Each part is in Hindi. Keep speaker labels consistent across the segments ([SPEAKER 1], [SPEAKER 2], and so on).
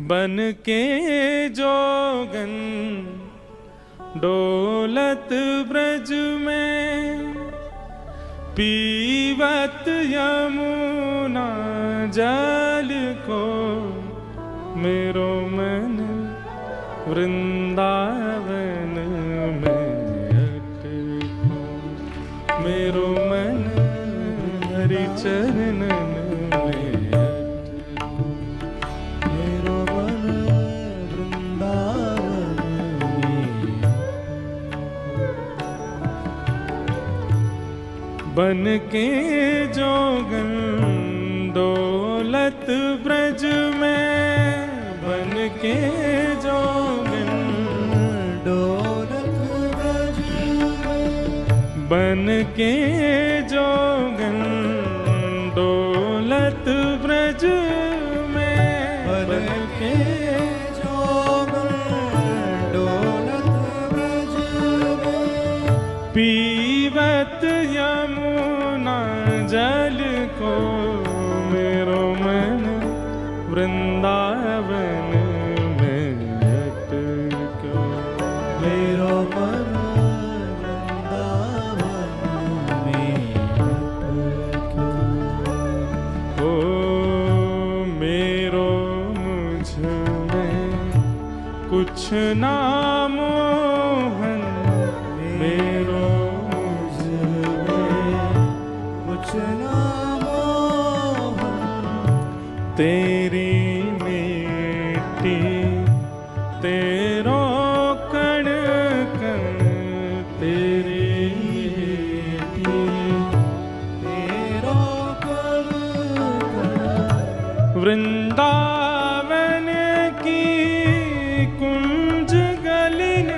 [SPEAKER 1] बन के जोगन डोलत ब्रज में, पीवत यमुना जल को, मेरो मन वृंदावन में अटको, मेरो मन हरि चरणन में अटको, मेरो मन वृंदावन में। बन के जोगन डोलत ब्रज में, बन के जोगन डोलत ब्रज में, बन के जोगन डोलत ब्रज में, बन के जोगन डोलत ब्रज में, पीवत यमुना जल को, मेरो मन वृंदावन में अटको, मेरो मन वृंदावन में अटको। ओ मेरो मुझ में कुछ ना मोहन, मेरो मुझ में कुछ ना मोहन, तेरी मिट्टी तेरो कण कण, तेरी मिट्टी तेरो कण कण, वृंदावन की कुंज गलिन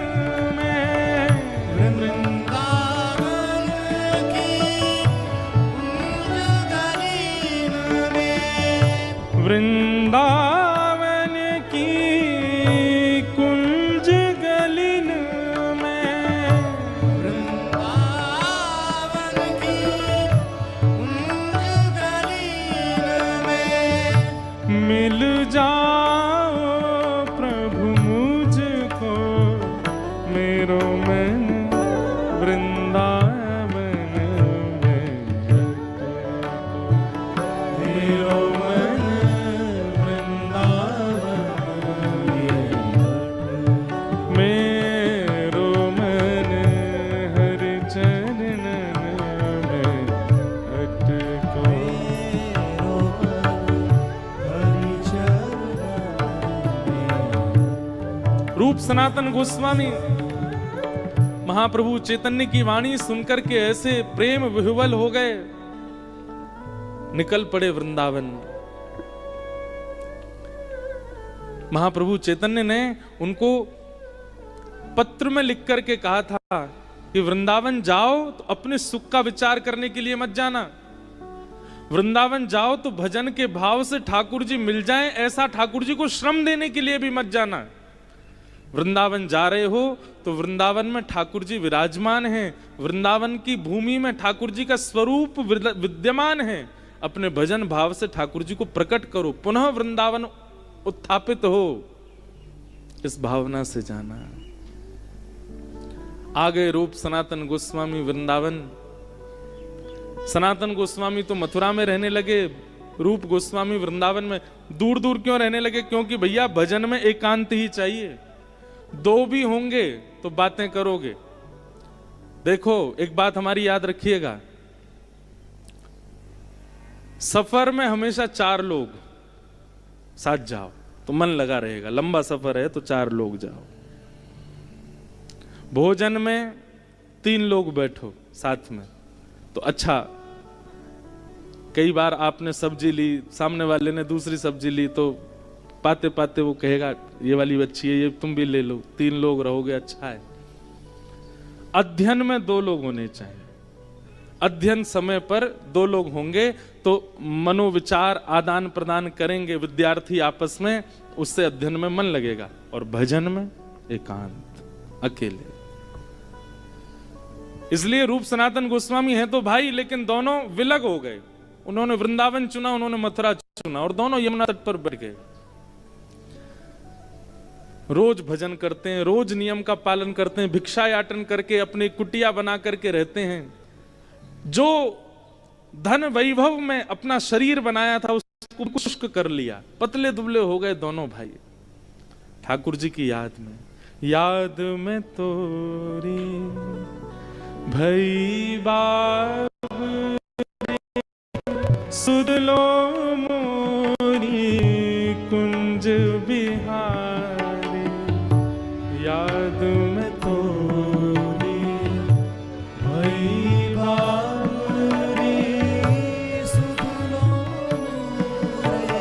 [SPEAKER 1] में, वृंदावन की कुंज गलिन में, वृंदावन की कुंज गलिन में, वृंदावन की कुंज गलिन में, मिल जाओ प्रभु मुझको, मेरो मन वृंदावन में अटको, मेरो मन मेरो मन हरि चरणन में अटको, मेरो मन हरि चरणन में। रूप सनातन गोस्वामी महाप्रभु चैतन्य की वाणी सुनकर के ऐसे प्रेम विह्वल हो गए, निकल पड़े वृंदावन। महाप्रभु चैतन्य ने उनको पत्र में लिख करके कहा था कि वृंदावन जाओ तो अपने सुख का विचार करने के लिए मत जाना, वृंदावन जाओ तो भजन के भाव से ठाकुर जी मिल जाएं, ऐसा ठाकुर जी को श्रम देने के लिए भी मत जाना। वृंदावन जा रहे हो तो वृंदावन में ठाकुर जी विराजमान हैं, वृंदावन की भूमि में ठाकुर जी का स्वरूप विद्यमान है, अपने भजन भाव से ठाकुर जी को प्रकट करो, पुनः वृंदावन उत्थापित हो, इस भावना से जाना। आ गए रूप सनातन गोस्वामी वृंदावन। सनातन गोस्वामी तो मथुरा में रहने लगे, रूप गोस्वामी वृंदावन में। दूर दूर क्यों रहने लगे? क्योंकि भैया भजन में एकांत ही चाहिए, दो भी होंगे तो बातें करोगे। देखो एक बात हमारी याद रखिएगा, सफर में हमेशा 4 लोग साथ जाओ तो मन लगा रहेगा, लंबा सफर है तो 4 लोग जाओ। भोजन में 3 लोग बैठो साथ में तो अच्छा, कई बार आपने सब्जी ली, सामने वाले ने दूसरी सब्जी ली, तो पाते पाते वो कहेगा ये वाली अच्छी है, ये तुम भी ले लो, 3 लोग रहोगे, अच्छा है। अध्ययन में 2 लोग होने चाहिए, अध्ययन समय पर 2 लोग होंगे तो मनोविचार आदान प्रदान करेंगे विद्यार्थी आपस में, उससे अध्ययन में मन लगेगा। और भजन में एकांत, अकेले। इसलिए रूप सनातन गोस्वामी हैं तो भाई, लेकिन दोनों विलग हो गए। उन्होंने वृंदावन चुना, उन्होंने मथुरा चुना, और दोनों यमुना तट पर बैठ गए। रोज भजन करते हैं, रोज नियम का पालन करते हैं, भिक्षा याटन करके अपनी कुटिया बना करके रहते हैं। जो धन वैभव में अपना शरीर बनाया था उसको शुष्क कर लिया, पतले दुबले हो गए दोनों भाई। ठाकुर जी की याद में तोरी भई बाब सुध लो मोरी कुंज बिहारी, याद में तोरी भई बाबरी सुध लो मोरी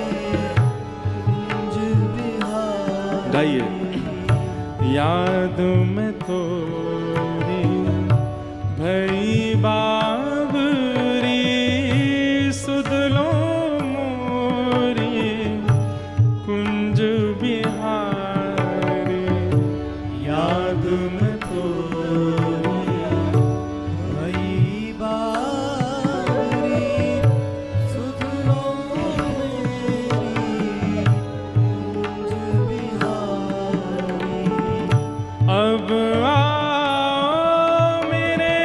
[SPEAKER 1] कुंज बिहारी। गाइए, याद में तोरी भई बाबरी सुध लो मोरी कुंज बिहारी, याद में तोरी भई बाबरी सुध लो मोरी कुंज बिहारी। अब आओ मेरे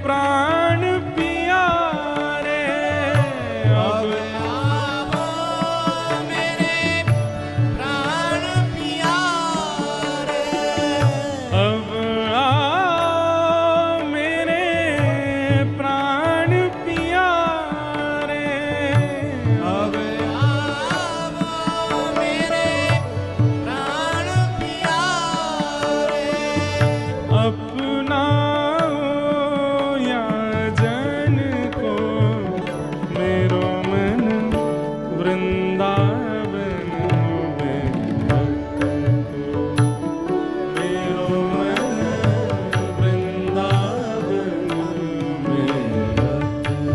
[SPEAKER 1] प्राण प्यारे, अब आओ मेरे प्राण प्यारे, अब आओ मेरे प्राण प्यारे, अब आओ मेरे प्राण प्यारे। अपनाओ या जन को मेरो मन वृंदावन में रखो, मेरो मन वृंदावन में रखो,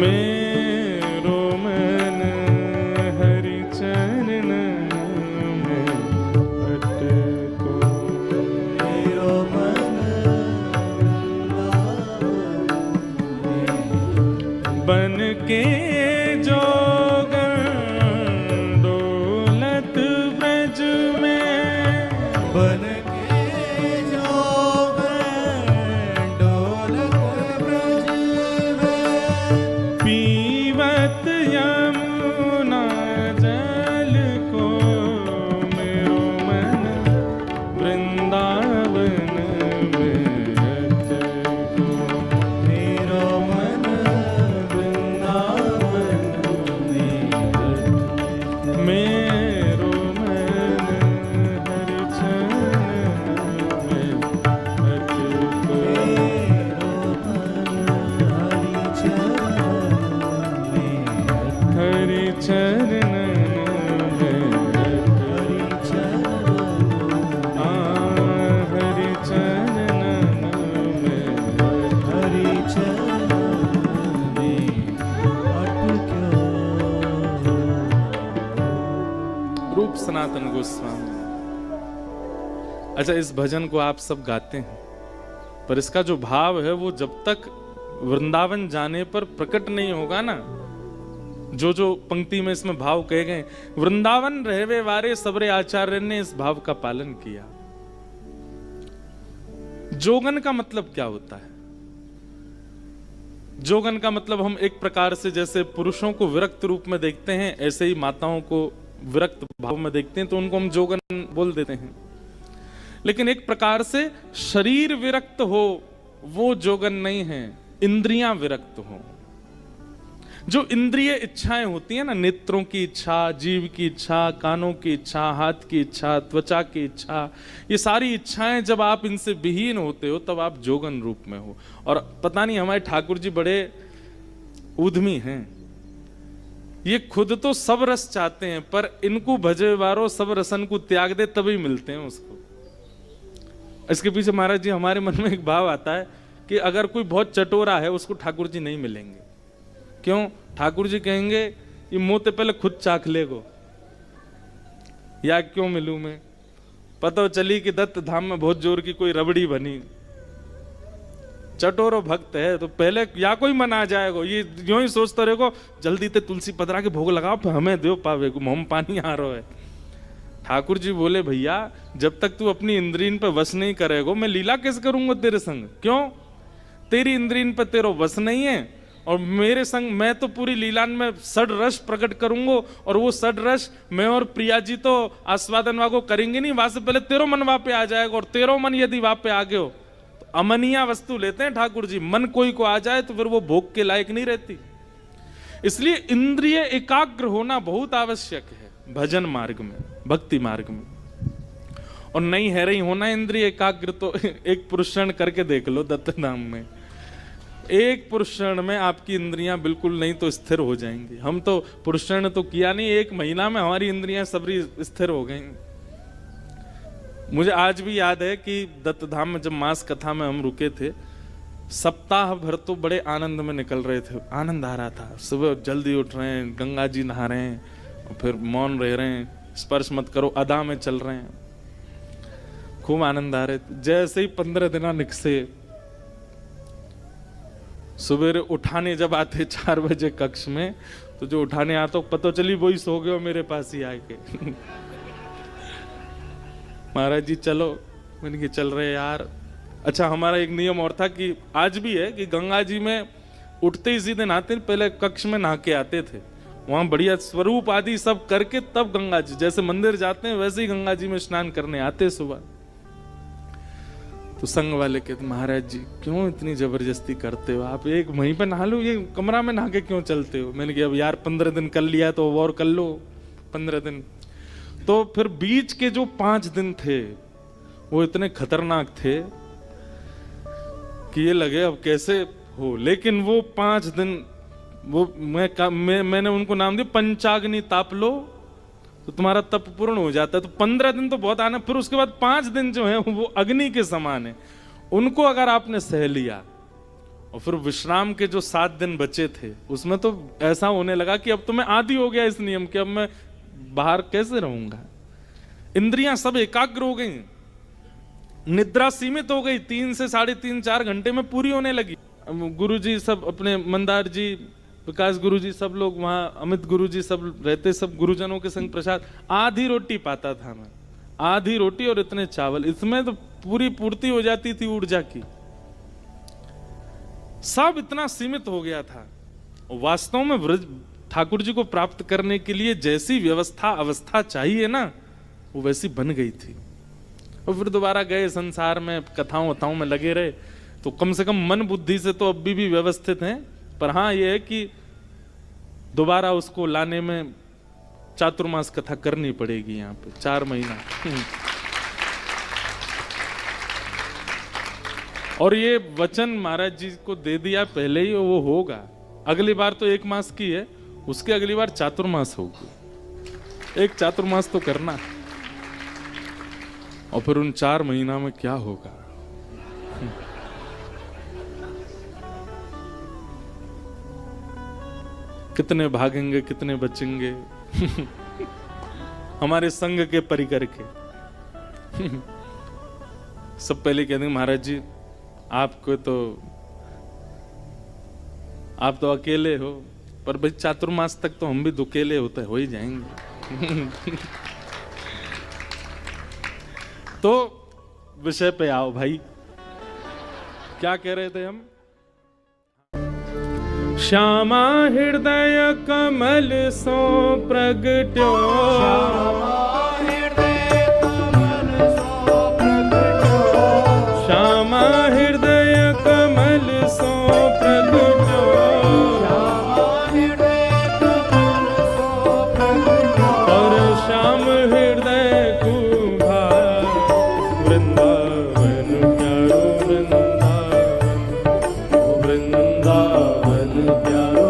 [SPEAKER 1] मेरो मन हरि चरण में अटको, मेरो मन बन के जोगन डोलत ब्रज में, बन के जोगन डोलत ब्रज में, पीवत यमुना जल को मेरो मन वृंदावन में अटको, मेरो मन वृंदावन में अटको, मेरो मन हरि चरण में अटको, मेरो मन हरि चरण में हरि चरण हरि चरण में हरि चरण में अटक्यो। रूप सनातन गोस्वामी। अच्छा, इस भजन को आप सब गाते हैं, पर इसका जो भाव है वो जब तक वृंदावन जाने पर प्रकट नहीं होगा ना। जो जो पंक्ति में इसमें भाव कहे गए, वृंदावन रहवे वारे सबरे आचार्य ने इस भाव का पालन किया। जोगन का मतलब क्या होता है? जोगन का मतलब हम एक प्रकार से जैसे पुरुषों को विरक्त रूप में देखते हैं, ऐसे ही माताओं को विरक्त भाव में देखते हैं, तो उनको हम जोगन बोल देते हैं। लेकिन एक प्रकार से शरीर विरक्त हो वो जोगन नहीं है, इंद्रियां विरक्त हो। जो इंद्रिय इच्छाएं होती है ना, नेत्रों की इच्छा, जीव की इच्छा, कानों की इच्छा, हाथ की इच्छा, त्वचा की इच्छा, ये सारी इच्छाएं जब आप इनसे विहीन होते हो तब आप जोगन रूप में हो। और पता नहीं हमारे ठाकुर जी बड़े उद्यमी हैं, ये खुद तो सब रस चाहते हैं, पर इनको भजे वारो सब रसन को त्याग दे तभी मिलते हैं उसको। इसके पीछे महाराज जी हमारे मन में एक भाव आता है कि अगर कोई बहुत चटोरा है उसको ठाकुर जी नहीं मिलेंगे। क्यों? ठाकुर जी कहेंगे ये मोते पहले खुद चाख लेगो, या क्यों मिलूं मैं? पता चली कि दत्त धाम में बहुत जोर की कोई रबड़ी बनी, चटोरो भक्त है तो पहले या कोई मना जाएगा, ये यूं ही सोचते रहेगो जल्दी ते तुलसी पतरा के भोग लगाओ फिर हमें दो पावे को, मोम पानी आ रहा है। ठाकुर जी बोले भैया जब तक तू अपनी इंद्रियन पर वश नहीं करेगा मैं लीला कैसे करूंगा तेरे संग? क्यों? तेरी इंद्रियन पर तेरा वश नहीं है और मेरे संग मैं तो पूरी लीला में षड रस प्रकट करूंगा और वो षड रस मैं और प्रिया जी तो आस्वादन वागो करेंगे नहीं, वहां से पहले तेरो मन वहां पे आ जाएगा और तेरो मन यदि वहां पे आ गए हो तो अमनिया वस्तु लेते हैं ठाकुर जी, मन कोई को आ जाए तो फिर वो भोग के लायक नहीं रहती। इसलिए इंद्रिय एकाग्र होना बहुत आवश्यक है भजन मार्ग में, भक्ति मार्ग में। और नहीं है रही होना इंद्रिय एकाग्र तो एक पुरुषण करके देख लो दत्त धाम में, एक पुरुषण में आपकी इंद्रियां बिल्कुल नहीं तो स्थिर हो जाएंगी। हम तो पुरुषण तो किया नहीं, 1 महीना में हमारी इंद्रियां सबरी स्थिर हो गई। मुझे आज भी याद है कि दत्त धाम में जब मास कथा में हम रुके थे, सप्ताह भर तो बड़े आनंद में निकल रहे थे, आनंद आ रहा था। सुबह जल्दी उठ रहे हैं, गंगा जी नहा रहे हैं और फिर मौन रह रहे हैं, स्पर्श मत करो अदा में चल रहे हैं, खूब आनंद आ रहे थे। जैसे ही 15 दिन निकसे, सुबह उठाने जब आते 4 बजे कक्ष में, तो जो उठाने आता पता चली वही सो गए मेरे पास ही आके महाराज जी चलो, मैंने कहा चल रहे यार। अच्छा हमारा एक नियम और था कि आज भी है कि गंगा जी में उठते ही सीधे नहाते, पहले कक्ष में नहा के आते थे, वहां बढ़िया स्वरूप आदि सब करके तब गंगा जी, जैसे मंदिर जाते हैं वैसे ही गंगा जी में स्नान करने आते सुबह। तो संग वाले कहते महाराज जी क्यों इतनी जबरदस्ती करते हो आप, एक वहीं पे नहा लो, ये कमरा में नहा के क्यों चलते हो? मैंने कहा अब यार 15 दिन कर लिया तो और कर लो 15 दिन। तो फिर बीच के जो 5 दिन थे वो इतने खतरनाक थे कि ये लगे अब कैसे हो, लेकिन वो 5 दिन वो मैंने उनको नाम दिया पंचाग्नि ताप लो तो तुम्हारा तप पूर्ण हो जाता है। तो 15 दिन तो बहुत आना, फिर उसके बाद 5 दिन जो है वो अग्नि के समान है, उनको अगर आपने सह लिया और फिर विश्राम के जो 7 दिन बचे थे उसमें तो ऐसा होने लगा कि अब तो मैं आदी हो गया इस नियम के, अब मैं बाहर कैसे रहूंगा। इंद्रियां सब एकाग्र हो गई, निद्रा सीमित हो गई, 3 से 3.5 4 घंटे में पूरी होने लगी। गुरुजी सब अपने मंदार जी, विकास गुरुजी सब लोग वहां, अमित गुरुजी सब रहते, सब गुरुजनों के संग प्रसाद, आधी रोटी पाता था मैं, आधी रोटी और इतने चावल, इसमें तो पूरी पूर्ति हो जाती थी ऊर्जा की। सब इतना सीमित हो गया था। वास्तव में व्रज ठाकुर जी को प्राप्त करने के लिए जैसी व्यवस्था अवस्था चाहिए ना, वो वैसी बन गई थी। और फिर दोबारा गए संसार में, कथाओं वथाओं में लगे रहे, तो कम से कम मन बुद्धि से तो अब भी व्यवस्थित हैं। पर हाँ ये है कि दोबारा उसको लाने में चातुर्मास कथा करनी पड़ेगी यहाँ पे 4 महीना। और ये वचन महाराज जी को दे दिया पहले ही, वो होगा। अगली बार तो 1 मास की है, उसके अगली बार चातुर्मास होगी। 1 चातुर्मास तो करना, और फिर उन 4 महीना में क्या होगा। कितने भागेंगे, कितने बचेंगे हमारे संग के परिकर के सब पहले कह देंगे महाराज जी आपको तो, आप तो अकेले हो, पर भाई चातुर्मास तक तो हम भी दुकेले होते हो ही जाएंगे तो विषय पे आओ भाई, क्या कह रहे थे हम? श्यामा हृदय कमल सो प्रगट्यो, श्यामा हृदय कमल सो प्रगट्यो, और श्याम हृदय कुभा वृंदावन प्यारो वृंदावन, वृंदावन प्यारो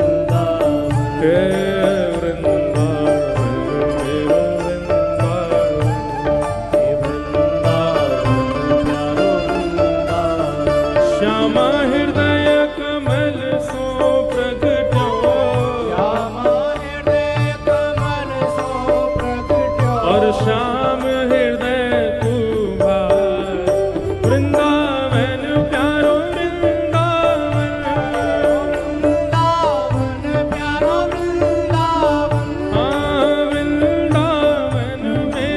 [SPEAKER 1] वृंदावन, श्यामा हृदय कमल सो प्रगट्यो, और श्याम हृदय कुभा वृंदावन प्यारो वृंदावन, हाँ वृंदावन में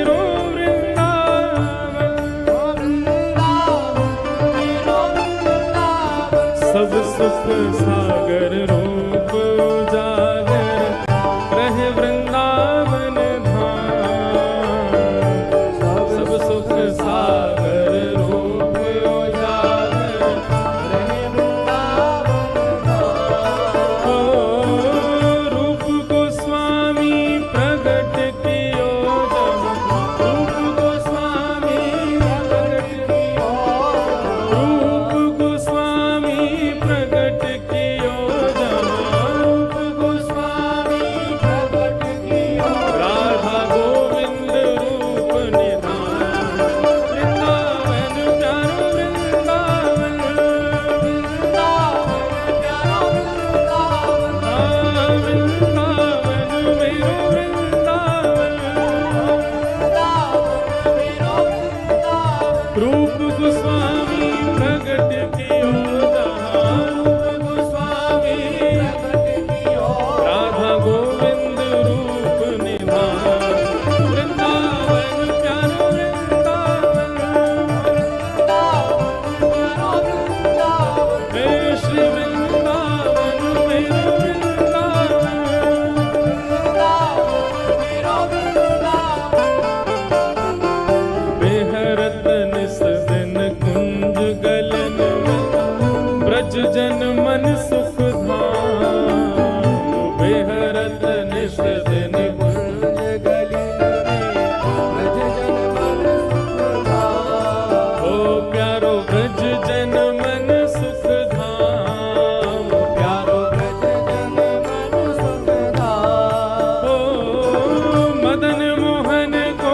[SPEAKER 1] मदन मोहन को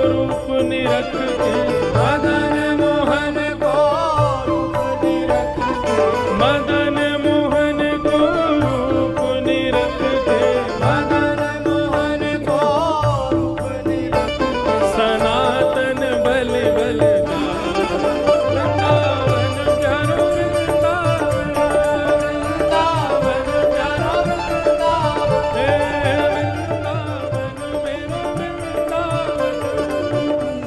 [SPEAKER 1] रूप निरख के,
[SPEAKER 2] मदन मोहन को रूप निरख के,
[SPEAKER 1] मदन मोहन को रूप निरख के,
[SPEAKER 2] मदन मोहन को रूप निरख के,
[SPEAKER 1] सनातन बल बल वृंदावन प्यारो वृंदावन,
[SPEAKER 2] वृंदावन प्यारा वृंदावन,
[SPEAKER 1] हे वृंदावन मेरो वृंदावन,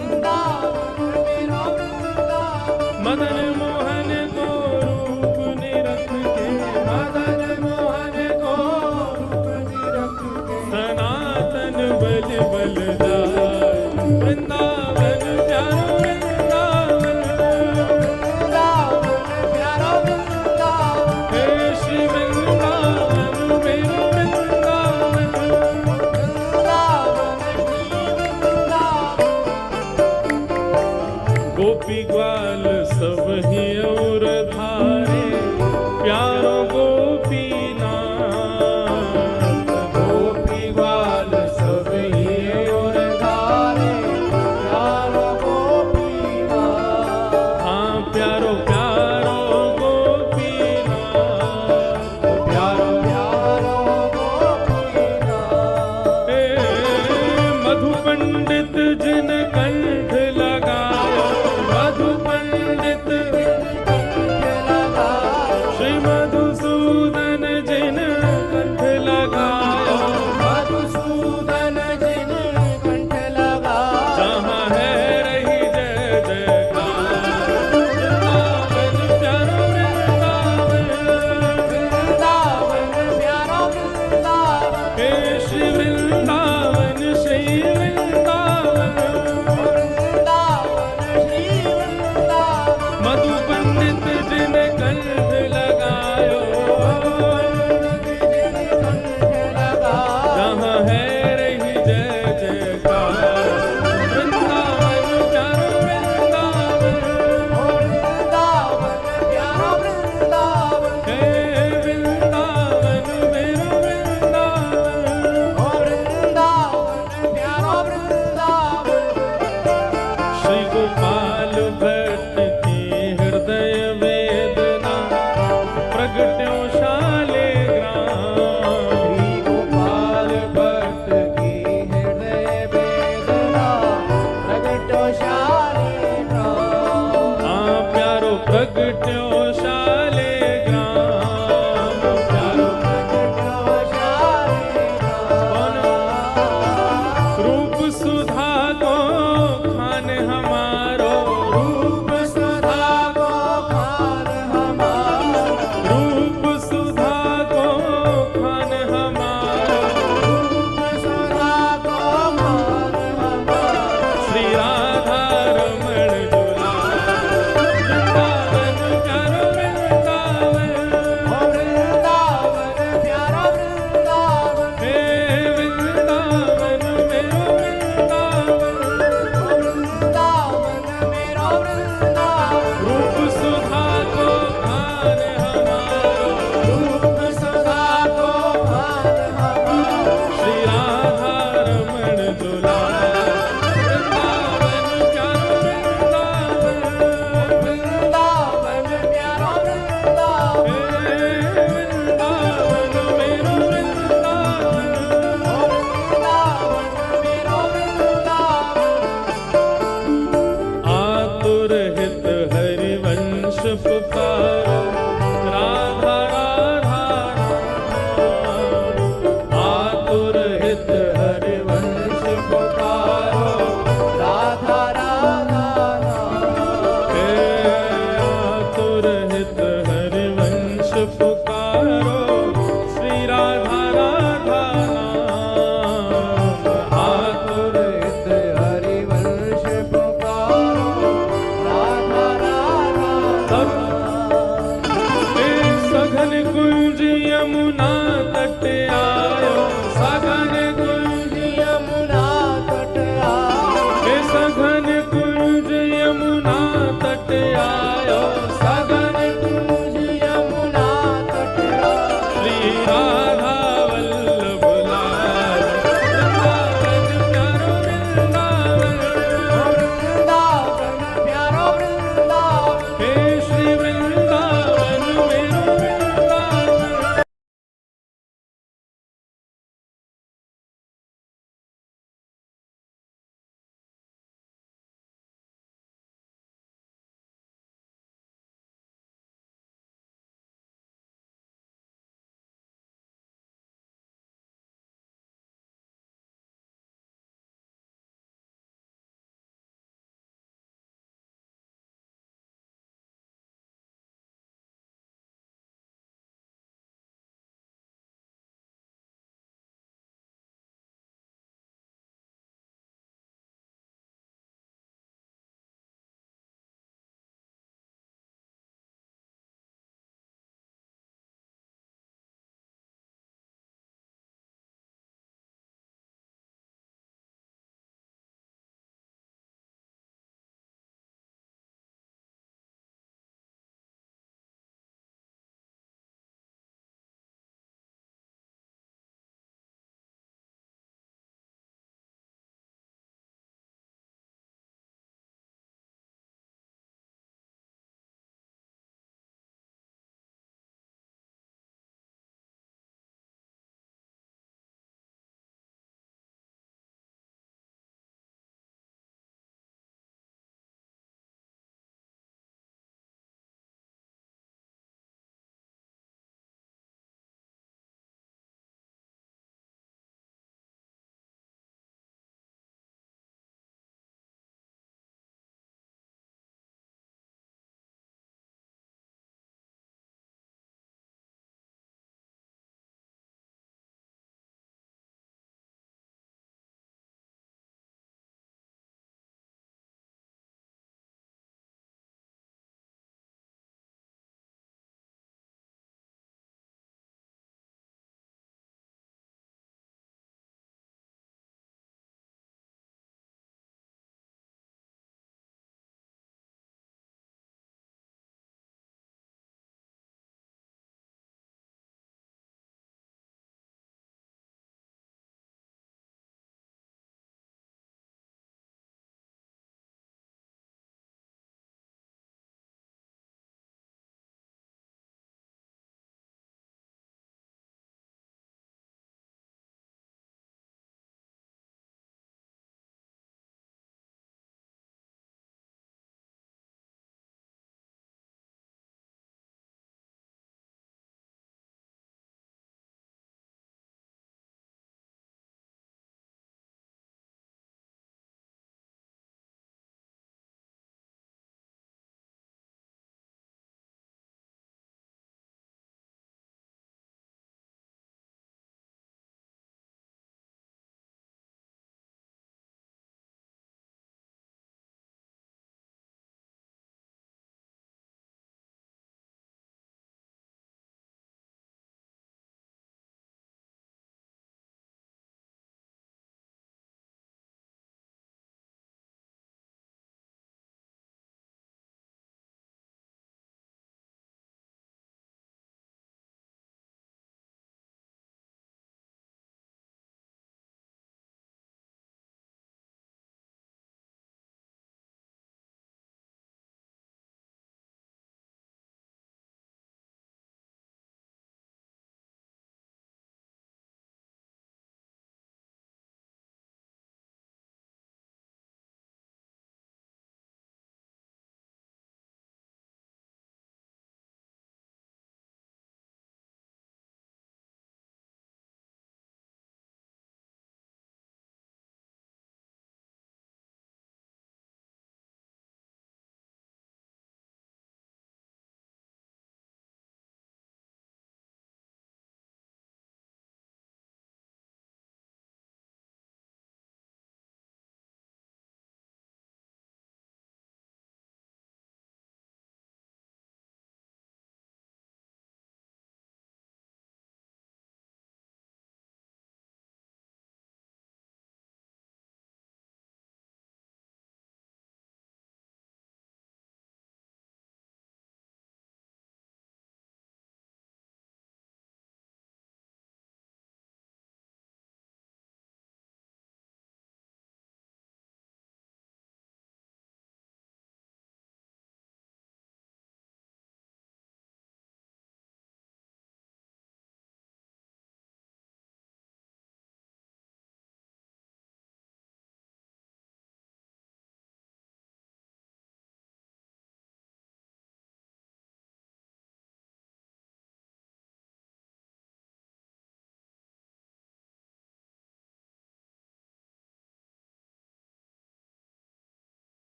[SPEAKER 2] वृंदावन मेरा वृंदावन,
[SPEAKER 1] मदन मोहन को रूप निरख के,
[SPEAKER 2] मदन मोहन को रूप निरख के,
[SPEAKER 1] सनातन बल बल वृंदावन प्यारो वृंदावन,
[SPEAKER 2] वृंदावन प्यारा वृंदावन,
[SPEAKER 1] हे श्री वृंदावन मेरो वृंदावन,
[SPEAKER 2] वृंदावन श्री वृंदावन,
[SPEAKER 1] गोपी ग्वाल सब ही और धारे, प्यारो गोपी नाथ,
[SPEAKER 2] गोपी ग्वाल सब ही और धारे, प्यारो गोपी नाथ,
[SPEAKER 1] हाँ प्यारो प्यारो गोपी नाथ,
[SPEAKER 2] प्यारो प्यारो गोपी नाथ,
[SPEAKER 1] हे मधु पंडित जिन कंठ लगाया, मधु पंडित
[SPEAKER 2] कंठ लगाया,
[SPEAKER 1] श्री मधुसूदन जिन कंठ लगाया,
[SPEAKER 2] मधुसूदन जिन कंठ लगाया,
[SPEAKER 1] जहाँ है रही जय जयकार, वृंदावन प्यारो वृंदावन,
[SPEAKER 2] वृंदावन प्यारा वृंदावन,
[SPEAKER 1] हे श्री वृंदावन श्री वृंदावन,
[SPEAKER 2] वृंदावन श्री वृंदावन,
[SPEAKER 1] मधु पंडित जिन कंठ लगायो,
[SPEAKER 2] जिन कंठ लगाया,
[SPEAKER 1] जहाँ है रही जय जयकार, वृंदावन प्यारो वृंदावन,
[SPEAKER 2] वृंदावन प्यारा वृंदावन,
[SPEAKER 1] हे वृंदावन मेरो वृंदावन,
[SPEAKER 2] वृंदावन प्यारा वृंदावन,
[SPEAKER 1] श्री गोपाल भट्ट की हृदय वेदना प्रगट्यो शालिग्राम,
[SPEAKER 2] श्री गोपाल भट्ट की हृदय वेदना प्रगटो शालिग्राम,
[SPEAKER 1] हाँ प्यारो प्रगट्यो शालिग्राम, प्यारो
[SPEAKER 2] प्रगटो शालिग्राम,
[SPEAKER 1] रूप सुधा को खान हमारो,
[SPEAKER 2] रूप सुधा को खान हमारा,
[SPEAKER 1] रूप सुधा को खान हमारो,
[SPEAKER 2] रूप सुधा को खान हमारा,
[SPEAKER 1] श्री राधा रमण दुलार, वृंदावन प्यारो वृंदावन,
[SPEAKER 2] वृंदावन प्यारा वृंदावन,
[SPEAKER 1] हे वृंदावन मेरो वृंदावन,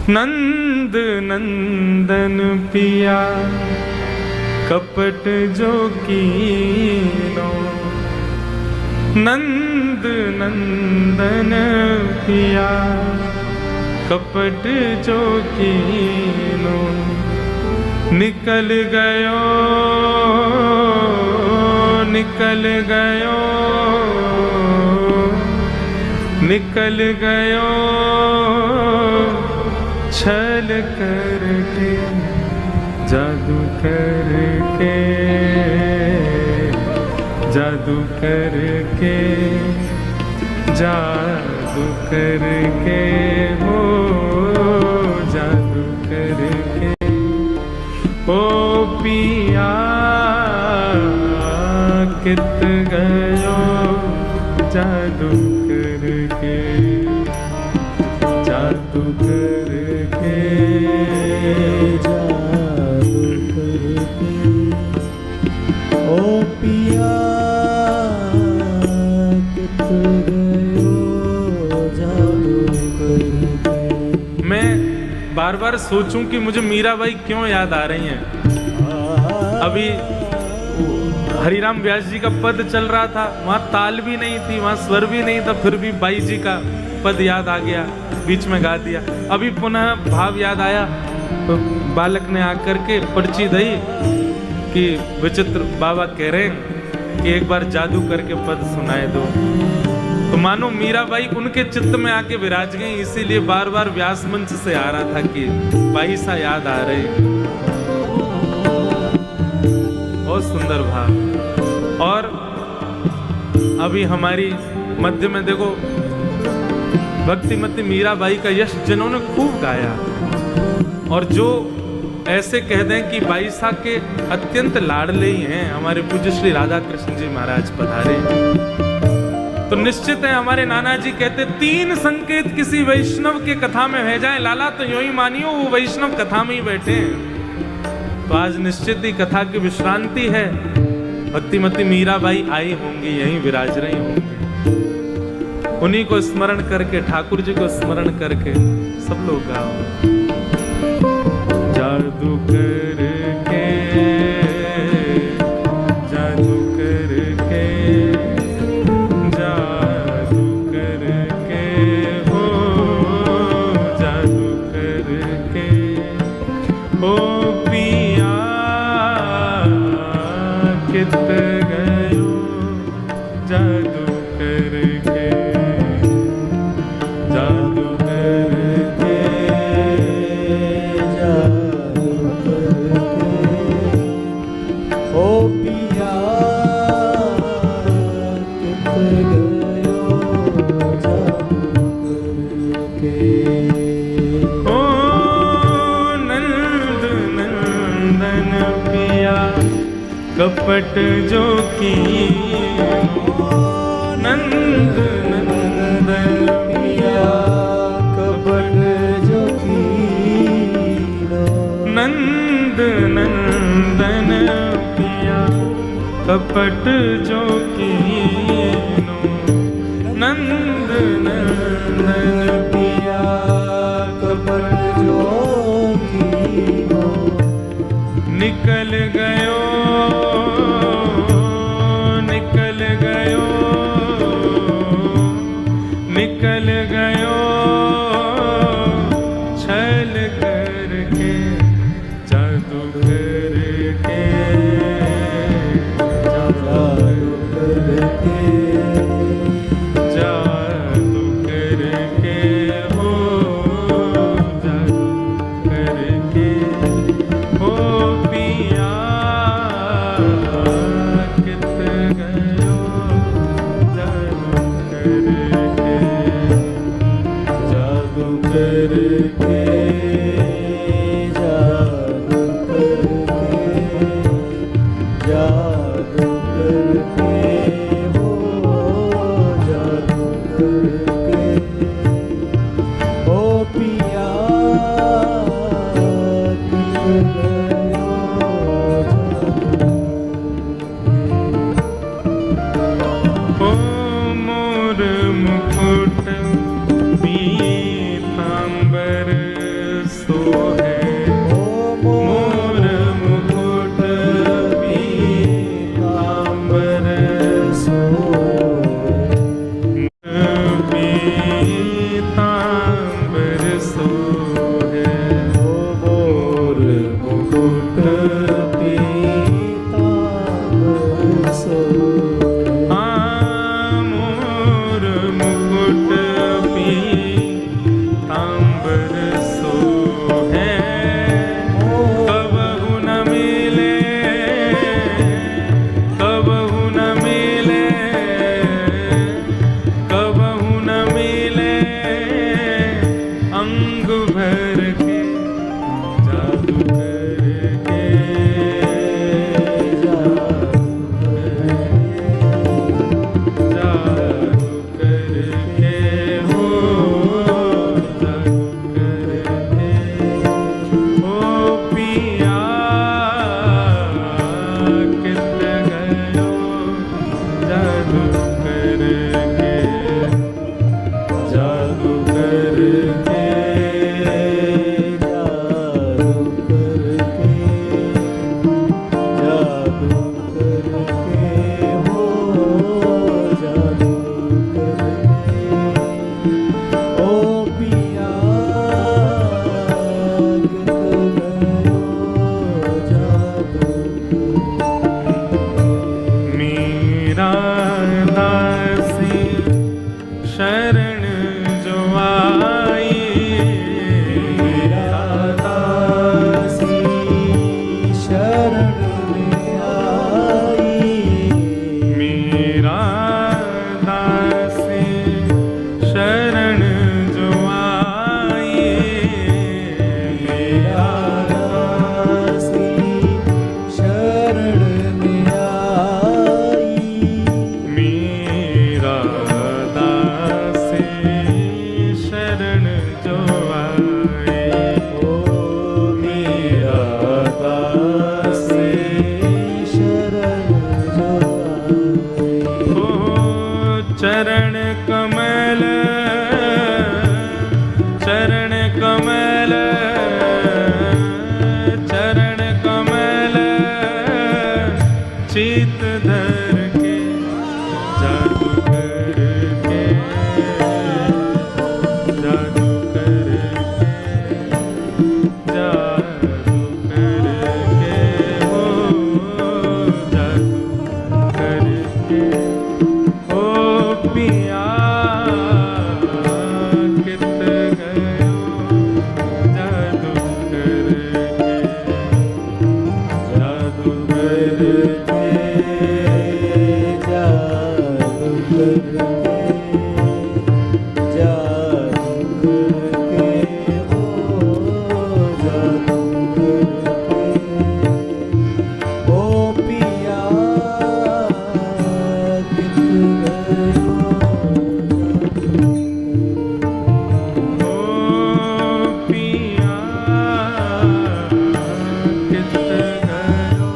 [SPEAKER 1] नंद नंदन पिया कपट जो कीनो, नंद नंदन पिया कपट जो कीनो, निकल गयो निकल गयो निकल गयो छल करके जादू करके जादू करके जादू करके हो जादू करके ओ पिया कित गयो जादू करके जादू करके
[SPEAKER 2] जादू करके ओ पिया कित गयो जादू करके।
[SPEAKER 1] मैं बार बार सोचूं कि मुझे मीराबाई क्यों याद आ रही हैं। अभी हरिराम व्यास जी का पद चल रहा था, वहां ताल भी नहीं थी, वहां स्वर भी नहीं था, फिर भी बाई जी का पद याद आ गया, बीच में गा दिया। अभी पुनः भाव याद आया तो बालक ने आकर के पर्ची दी कि विचित्र बाबा कह रहे हैं कि एक बार जादू करके पद सुनाए दो। तो मानो मीराबाई उनके चित्त में आके विराज गई, इसीलिए बार बार व्यास मंच से आ रहा था कि बाई सा याद आ रहे। बहुत सुंदर भाव। और अभी हमारी मध्य में देखो भक्तिमती मीराबाई का यश जिन्होंने खूब गाया, और जो ऐसे कह दें कि बाईसा के अत्यंत लाडले ही हैं हमारे पूज्य श्री राधा कृष्ण जी महाराज पधारे, तो निश्चित है हमारे नाना जी कहते 3 संकेत किसी वैष्णव के कथा में है जाए लाला, तो यूं ही मानियो वो वैष्णव कथा में ही बैठे हैं। तो आज निश्चित ही कथा की विश्रांति है, भक्तिमती मीराबाई आई होंगी, यहीं विराज रही होंगी। उन्हीं को स्मरण करके, ठाकुर जी को स्मरण करके सब लोग गाओ। जादू करके जादू करके जादू करके हो जादू करके ओ पिया कित गयो जादू करके जादू करके
[SPEAKER 2] जादू करके ओ पिया कित गयो जादू करके।
[SPEAKER 1] ओ नंद नंदन पिया कपट जो की नंद नंदन पिया
[SPEAKER 2] कपट जो कीनो,
[SPEAKER 1] नंद नंदन पिया कपट जो कीनो, नंद नंदन
[SPEAKER 2] पिया कपट जो कीनो,
[SPEAKER 1] निकल गयो निकल गयो निकल गयो छल करके जादू करके
[SPEAKER 2] जादू करके
[SPEAKER 1] जादू करके दासी शरण जो आई,
[SPEAKER 2] मेरा दासी शरण में आई,
[SPEAKER 1] मेरा दासी शरण जो आई,
[SPEAKER 2] मेरा दासी शरण में आई,
[SPEAKER 1] मेरा दासी शरण जो आई।
[SPEAKER 2] ओ मेरा दासी शरण जो आई।
[SPEAKER 1] ओ चरण कमल, चरण कमल, चरण कमल चित धर के जादू करके, जादू करके, जादू करके, ओ जादू करके, ओ पिया कित गयो जादू करके, जादू करके,
[SPEAKER 2] जादू करके, जादू करके, ओ जादू करके, ओ पिया कित गयो,
[SPEAKER 1] ओ पिया कित गयो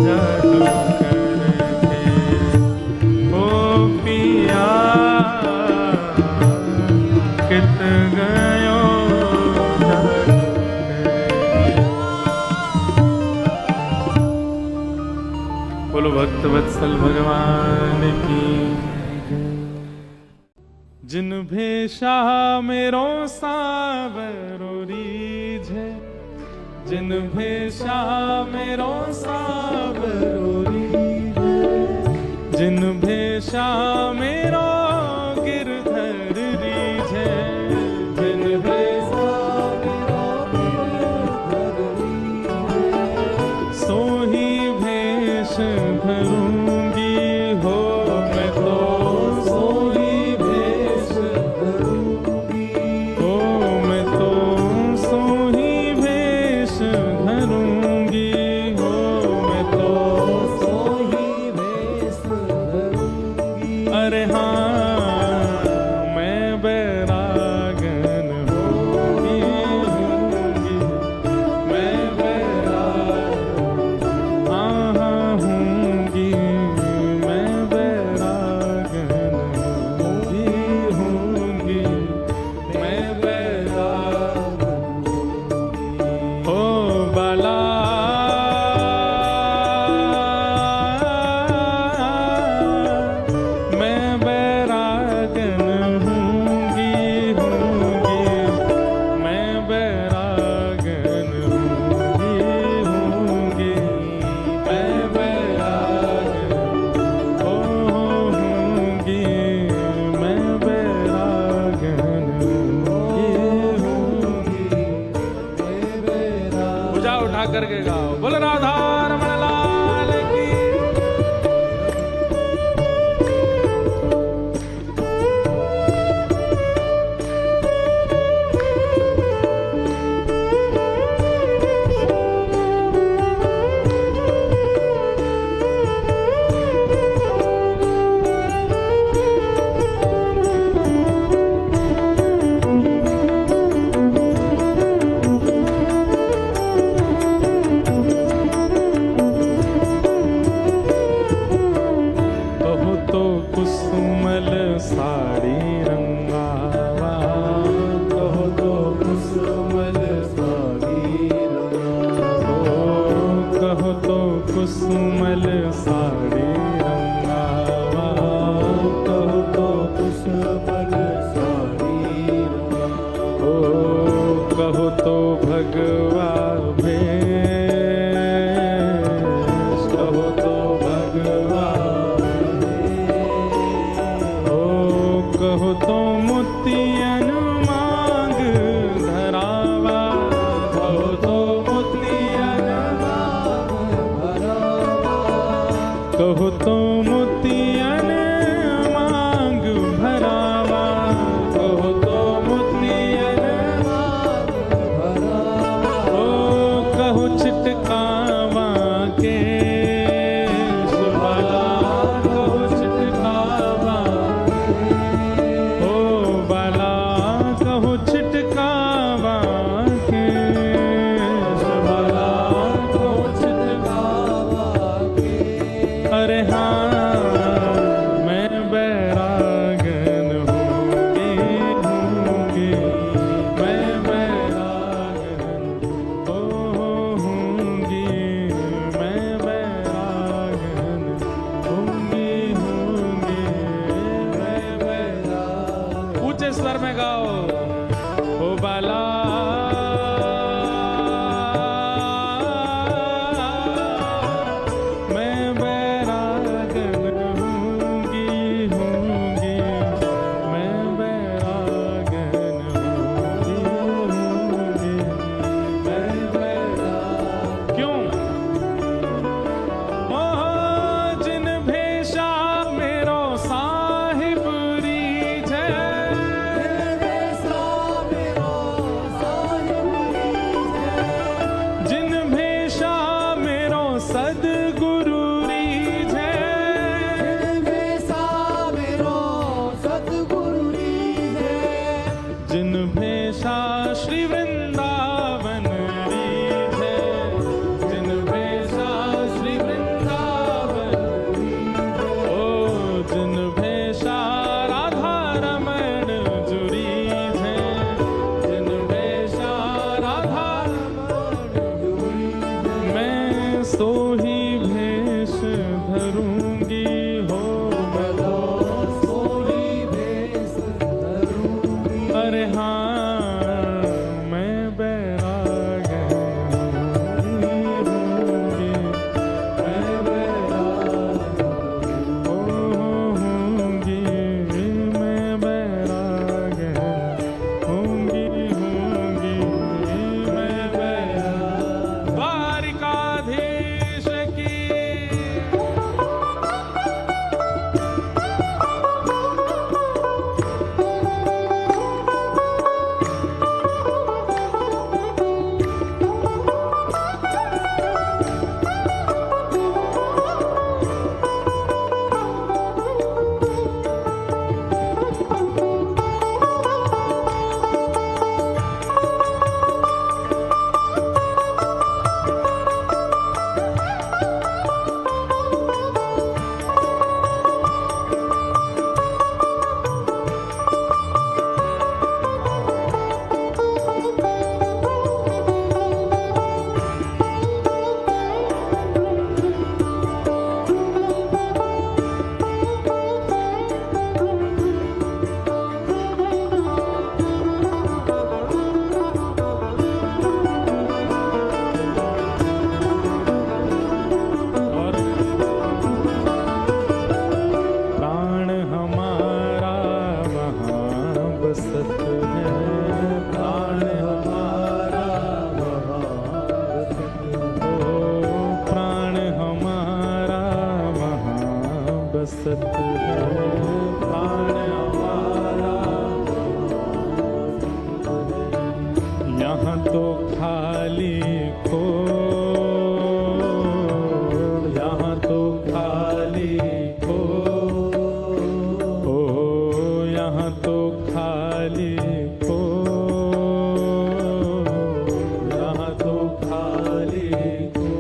[SPEAKER 1] जादू करके, ओ पिया कित गयो जादू करके। बोलो भक्त वत्सल भगवान की। जिन भेषा मेरो सावरो रीझे, जिन भेषा मेरो सावरो रीझे, जिन भेषा मेरो गिरधर रीझे, जिन भेषा मेरो गिरधर रीझे, सोही भेष भरूंगी हो मैं तो, सोही भेष भरूंगी हो मैं तो, सोही भेष भरूंगी हो मैं तो,
[SPEAKER 2] सोही भेष भरूंगी।
[SPEAKER 1] अरे हाँ मैं बैरागन होंगी, होंगी मैं बैरागन, हाँ हाँ होंगी मैं बैरागन, होंगी होंगी मैं बैरागन, ओ बाला मैं बैरागन होंगी, होंगी मैं बैरागन, होंगी होंगी मैं बैरागन, ओ होंगी मैं बैरागन, होंगी होंगी
[SPEAKER 2] मैं बेरा
[SPEAKER 1] पूजा उठा करके गाओ, बोल राधा रमण लाल की। कुसुमल साड़ी रंगावा,
[SPEAKER 2] कहो तो कुसुमल साड़ी रंगावा,
[SPEAKER 1] ओ कहो तो भगवा भेष, कहो तो भगवा भेष, मोतियन मांग भरावा, कहो तो मोतियन ओ कहो छिटकावा के सुबाला, कहो छिटकावा ओ बाला, कहो छिटकावा के सुबाला, कहो छिटकावा के। अरे हाँ मैं बैरागन हूँगी, मैं बैरागन हूँगी, मैं बैरागन हूँगी, मैं बैरागन। ऊंचे स्वर में गाओ ओ बाला, मैं बैरागन हूँगी, मैं बैरागन हूँगी, मैं बैरागन। क्यों? ओह जिन भेषा मेरो साहिब रीझ है, जिन भेषा मेरो सदगुरु रीझ है, जिन भेषा श्री वृंदावन रीझ है, जिन भेषा श्री वृंदावन ओ जिन भेषा राधा रमण जुरी है, जिन भेषा राधा मैं सो ही भेष धरूंगी हो, मैं तो सो ही भेष धरूंगी। अरे हाँ मैं बैरागन हूँगी, मैं बैरागन हूँगी, मैं बैरागन हूँगी, मैं बैरागन। द्वारिकाधीश की सत है प्राण हमारा, यहाँ तो खाली खो, यहाँ तो खाली खो, ओ यहाँ तो खाली खो, यहाँ तो खाली खो,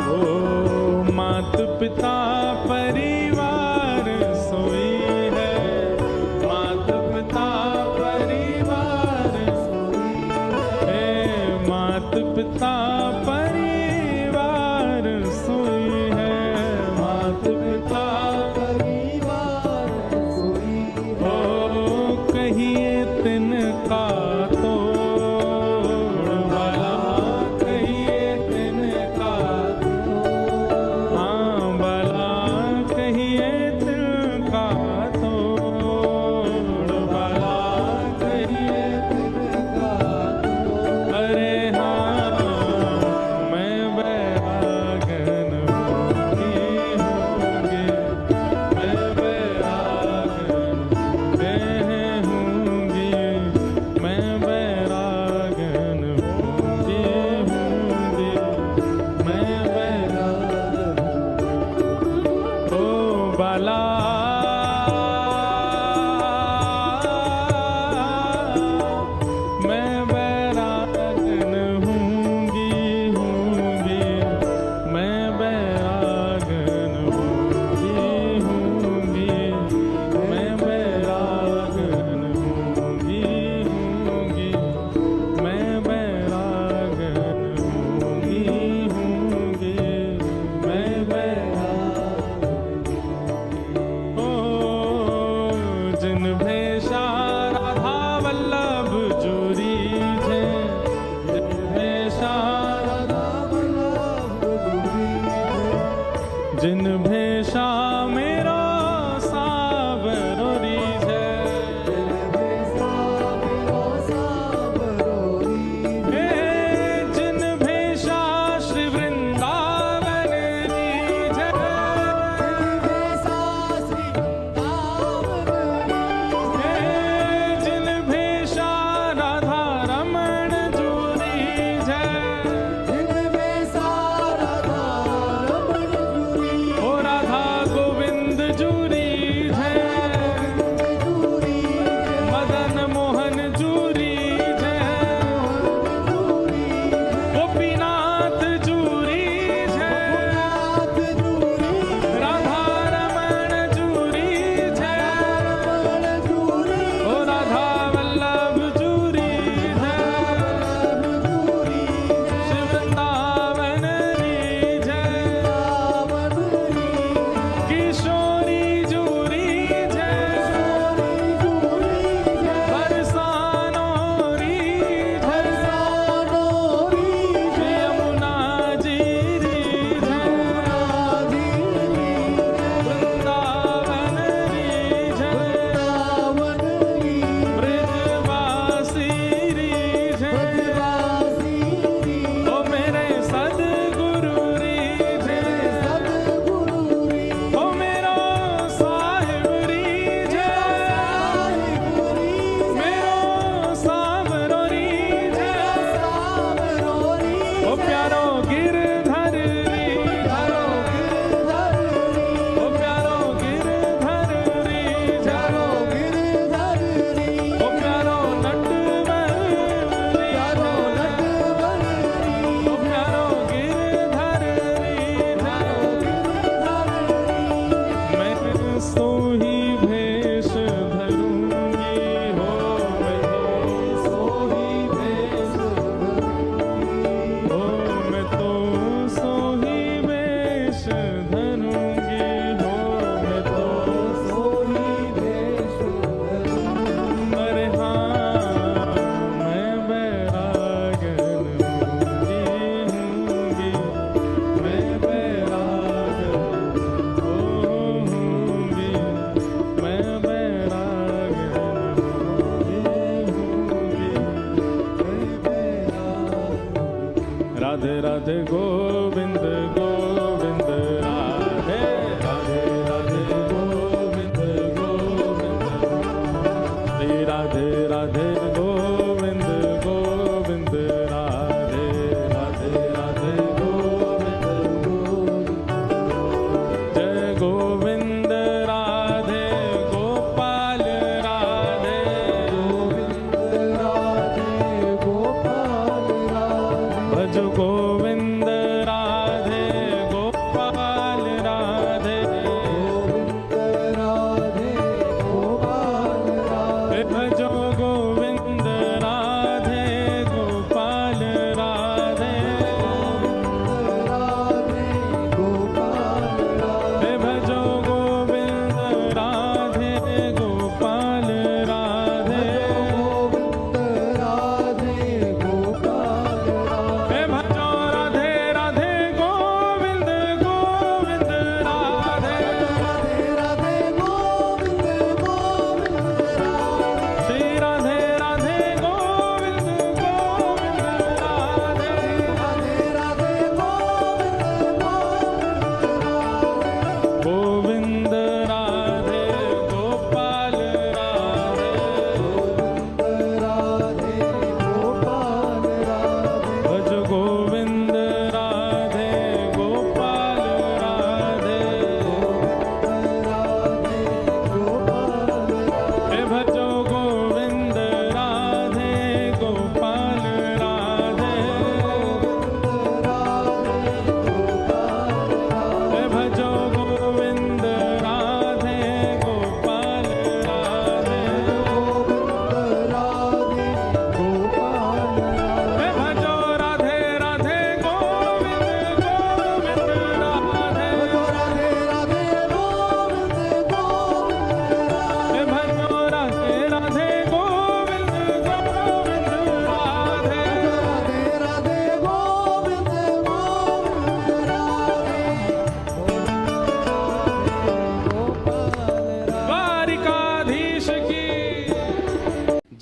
[SPEAKER 1] ओ मात पिता परिवार सोई है, मात पिता परिवार सोई है, मात ओ बाला मैं बैरागन हूँगी हूँगी, मैं बैरागन हूँगी हूँगी, मैं बैरागन हूँगी हूँगी, मैं बैरागन हूँगी हूँगी, मैं बैरागन। ओ जिन भेषा राधा वल्लभ जोरी है, जिन भेषा जिन भेषा मेरा सावरोरी है, हे जिन भेषा श्री वृंदावन रीझ है, हे जिन भेषा राधा रमण जोरी है, ओ राधा गोविंद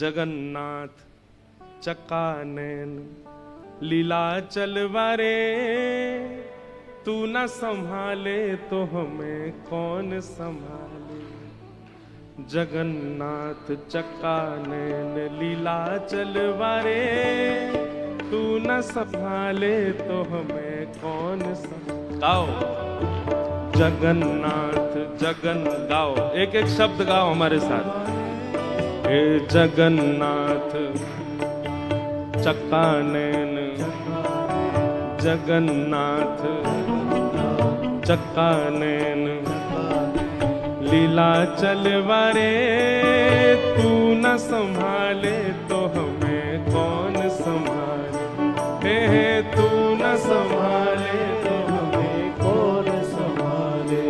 [SPEAKER 1] जगन्नाथ चकानैन लीला चलवारे, तू न संभाले तो हमें कौन संभाले। जगन्नाथ चकानैन लीला चलवारे, तू न संभाले तो हमें कौन संभाले। गाओ जगन्नाथ जगन, गाओ एक एक शब्द गाओ हमारे साथ। हे जगन्नाथ चकानैन, जगन्नाथ चकानैन लीला चलवारे, तू न संभाले तो हमें कौन संभाले। हे तू न संभाले तो हमें कौन संभाले।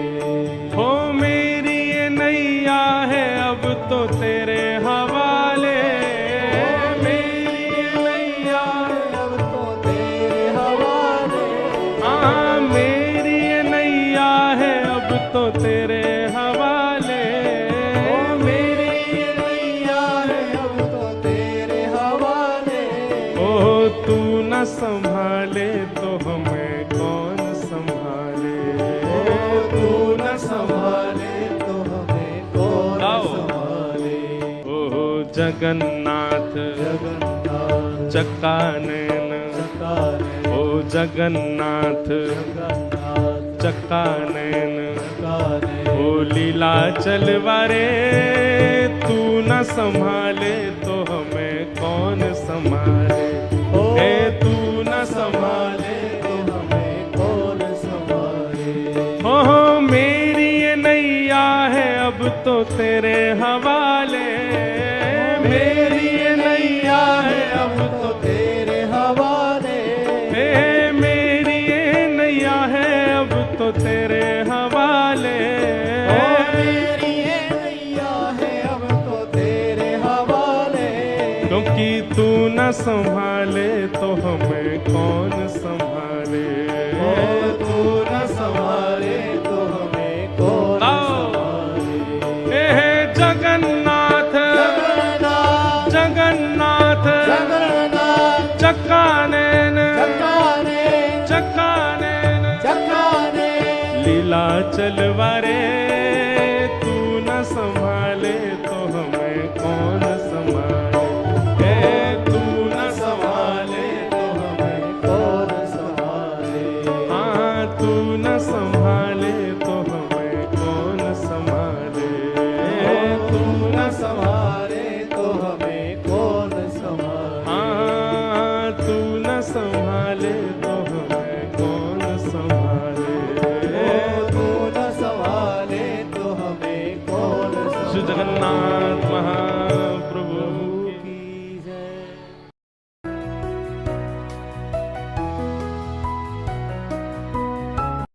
[SPEAKER 1] हो मेरी ये नैया है अब तो तेरे हवाले, मेरी ये नैया है अब तो तेरे हवाले। हाँ मेरी ये नैया है अब तो तेरे हवाले, मेरी ये नैया है अब तो तेरे हवाले। ओ तू न संभाले तो हमें कौन संभाले। ओ तू न संभाले तो हमें कौन संभाले। ओ जगन्नाथ जगन्नाथ चकानैन, ओ जगन्नाथ चकानैन ओ लीला चलवारे, तू न संभाले तो हमें कौन संभाले। हे तू न संभाले तो हमें कौन संभाले। हो मेरी ये नैया है अब तो तेरे हवाले, मेरी ये नैया है अब तो तेरे हवाले। हे मेरी ये नैया है अब तो तेरे हवाले, मेरी ये नैया है अब तो तेरे हवाले। क्योंकि तू न संभाले तो हमें कौन संभाले। तू न संभाले तो हमें कौन संभाले। हे जगन्नाथ जगन्नाथ जगन्नाथ चकानैन चकानैन लीला चलवारे, तू न संभाले तो हमें कौन संभाले। हे तू न संभाले तो हमें कौन संभाले। हाँ तू न संभाले तो हमें कौन संभाले। तू न संभाले तो हमें कौन संभाले। हाँ तू न संभाले तो हमें कौन संभाले। तू न संभाले तो हमें कौन संभाले। श्री जगन्नाथ महा